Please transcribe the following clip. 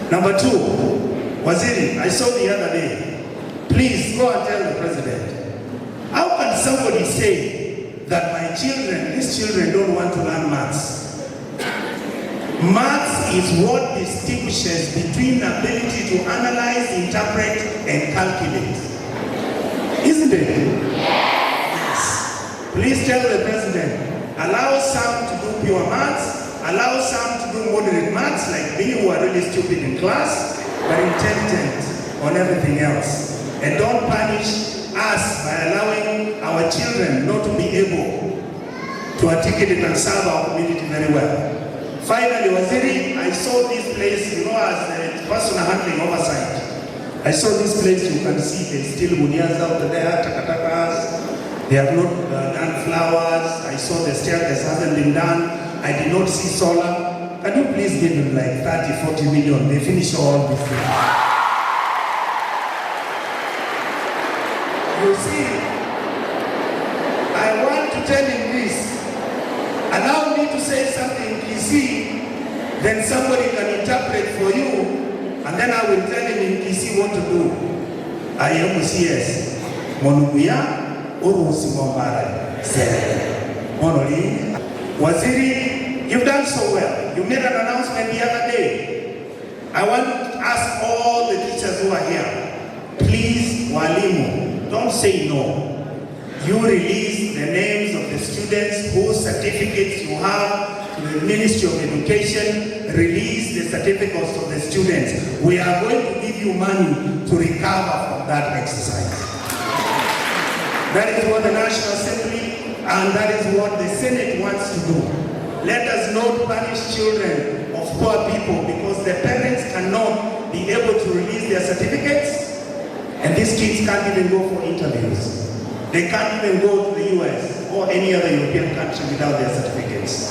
Number two, Waziri, I saw the other day, please go and tell the president, how can somebody say that my children, these children don't want to learn maths? Maths is what distinguishes between ability to analyze, interpret, and calculate. Isn't it? Yes. Please tell the president, allow some to do pure maths, allow some to do moderate maths, like me who are really stupid in class, but intelligent on everything else. And don't punish us by allowing our children not to be able to articulate and serve our community very well. Finally, Waziri, I saw this place, you know, as a personal handling oversight. I saw this place, you can see there's still munias out there, takatakas. They have not done flowers. I saw the staircase hasn't been done. I did not see solar. Can you please give them like 30, 40 million? They finish all this thing. You see, I want to tell him this. Allow me to say something, Kisii, then somebody can interpret for you, and then I will tell him in Kisii what to do. I am CS. Monubuya, Urusi Mombara, said. Monoli. Waziri, you've done so well. You made an announcement the other day. I want to ask all the teachers who are here, please, Walimu, don't say no. You release the names of the students whose certificates you have to the Ministry of Education. Release the certificates of the students. We are going to give you money to recover from that exercise. That is what the National Assembly and that is what the Senate wants to do. Let us not punish children of poor people because the parents cannot be able to release their certificates, and these kids can't even go for interviews. They can't even go to the US or any other European country without their certificates.